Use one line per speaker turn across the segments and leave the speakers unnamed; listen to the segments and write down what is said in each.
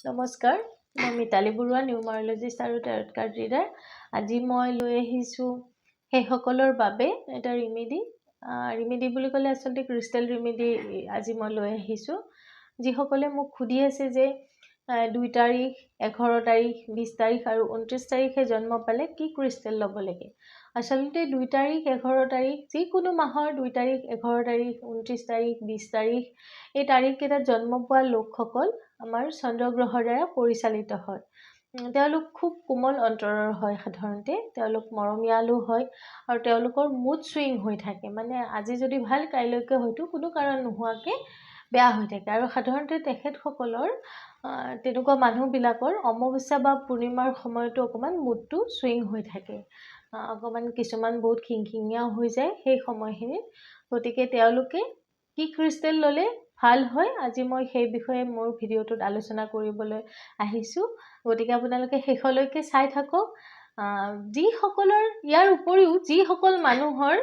নমস্কাৰ, মই মিতালী বৰুৱা, নিউমাৰলজিষ্ট আৰু টেৰট কাৰ্ড ৰিডাৰ। আজি মই লৈ আহিছোঁ সেইসকলৰ বাবে এটা ৰিমেডি বুলি ক'লে আচলতে ক্ৰিষ্টেল ৰিমেডি আজি মই লৈ আহিছোঁ। যিসকলে মোক সুধি আছে যে 2 তাৰিখ, 11 তাৰিখ, 20 তাৰিখ আৰু 29 তাৰিখে জন্ম পালে কি ক্ৰিষ্টেল ল'ব লাগে। আচলতে 2 তাৰিখ, 11 তাৰিখ, যিকোনো মাহৰ 2 তাৰিখ, 11 তাৰিখ, 29 তাৰিখ, 20 তাৰিখ, এই তাৰিখকেইটাত জন্ম পোৱা লোকসকল আমাৰ চন্দ্ৰগ্ৰহৰ দ্বাৰা পৰিচালিত হয়। তেওঁলোক খুব কোমল অন্তৰৰ হয়। সাধাৰণতে তেওঁলোক মৰমীয়ালো হয় আৰু তেওঁলোকৰ মুড চুইং হৈ থাকে, মানে আজি যদি ভাল, কাইলৈকে হয়তো কোনো কাৰণ নোহোৱাকৈ বেয়া হৈ থাকে। আৰু সাধাৰণতে তেখেতসকলৰ তেনেকুৱা মানুহবিলাকৰ অমাৱস্যা বা পূৰ্ণিমাৰ সময়তো অকণমান মুডটো চুইং হৈ থাকে, অকণমান কিছুমান বহুত খিংখিঙীয়াও হৈ যায় সেই সময়খিনিত। গতিকে তেওঁলোকে কি ক্ৰিষ্টেল ল'লে ভাল হয়, আজি মই সেই বিষয়ে মোৰ ভিডিঅ'টোত আলোচনা কৰিবলৈ আহিছোঁ। গতিকে আপোনালোকে শেষলৈকে চাই থাকক। ইয়াৰ উপৰিও যিসকল মানুহৰ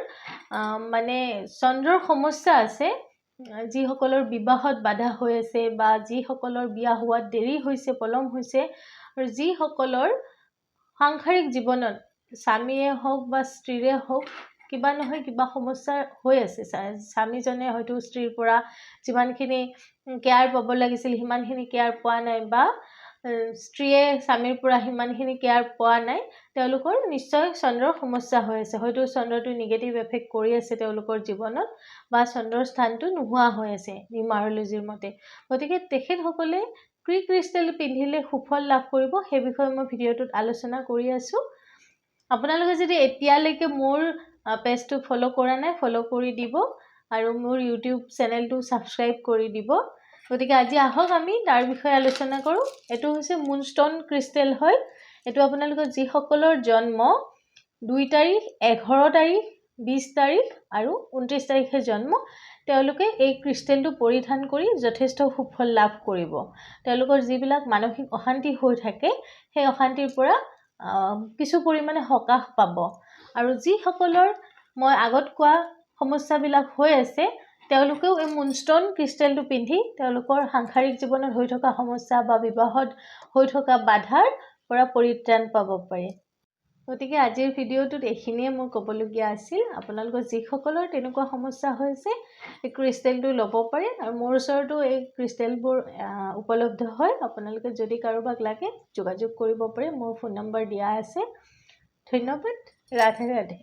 মানে চন্দ্ৰৰ সমস্যা আছে, যিসকলৰ বিবাহত বাধা হৈ আছে বা যিসকলৰ বিয়া হোৱাত দেৰি হৈছে, পলম হৈছে, আৰু যিসকলৰ সাংসাৰিক জীৱনত স্বামীয়ে হওক বা স্ত্ৰীৰে হওক কিবা নহয় কিবা সমস্যা হৈ আছে, স্বামীজনে হয়তো স্ত্ৰীৰ পৰা যিমানখিনি কেয়াৰ পাব লাগিছিল সিমানখিনি কেয়াৰ পোৱা নাই, বা স্ত্ৰীয়ে স্বামীৰ পৰা সিমানখিনি কেয়াৰ পোৱা নাই, তেওঁলোকৰ নিশ্চয় চন্দ্ৰৰ সমস্যা হৈ আছে। হয়তো চন্দ্ৰটো নিগেটিভ এফেক্ট কৰি আছে তেওঁলোকৰ জীৱনত, বা চন্দ্ৰৰ স্থানটো নোহোৱা হৈ আছে নিউমাৰলজিৰ মতে। গতিকে তেখেতসকলে কি ক্ৰিষ্টেল পিন্ধিলে সুফল লাভ কৰিব সেই বিষয়ে মই ভিডিঅ'টোত আলোচনা কৰি আছোঁ। আপোনালোকে যদি এতিয়ালৈকে মোৰ পেজটো ফ'ল' কৰা নাই, ফ'ল' কৰি দিব আৰু মোৰ ইউটিউব চেনেলটো ছাবস্ক্ৰাইব কৰি দিব। গতিকে আজি আহক আমি তাৰ বিষয়ে আলোচনা কৰোঁ। এইটো হৈছে মুনষ্টন ক্ৰিষ্টেল হয়। এইটো আপোনালোকৰ যিসকলৰ জন্ম 2 তাৰিখ, 11 তাৰিখ, 20 তাৰিখ আৰু 29 তাৰিখে জন্ম, তেওঁলোকে এই ক্ৰিষ্টেলটো পৰিধান কৰি যথেষ্ট সুফল লাভ কৰিব। তেওঁলোকৰ যিবিলাক মানসিক অশান্তি হৈ থাকে সেই অশান্তিৰ পৰা কিছু পৰিমাণে সকাহ পাব। আৰু যিসকলৰ মই আগত কোৱা সমস্যাবিলাক হৈ আছে, তেওঁলোকেও এই মুনষ্টন ক্ৰিষ্টেলটো পিন্ধি তেওঁলোকৰ সাংসাৰিক জীৱনত হৈ থকা সমস্যা বা বিবাহত হৈ থকা বাধাৰ পৰা পৰিত্ৰাণ পাব পাৰে। গতিকে আজিৰ ভিডিঅ'টোত এইখিনিয়ে মোৰ ক'বলগীয়া আছিল। আপোনালোকৰ যিসকলৰ তেনেকুৱা সমস্যা হৈছে এই ক্ৰিষ্টেলটো ল'ব পাৰে, আৰু মোৰ ওচৰতো এই ক্ৰিষ্টেলবোৰ উপলব্ধ হয়। আপোনালোকে যদি কাৰোবাক লাগে যোগাযোগ কৰিব পাৰে, মোৰ ফোন নম্বৰ দিয়া আছে। ধন্যবাদ। ৰাধে ৰাধে।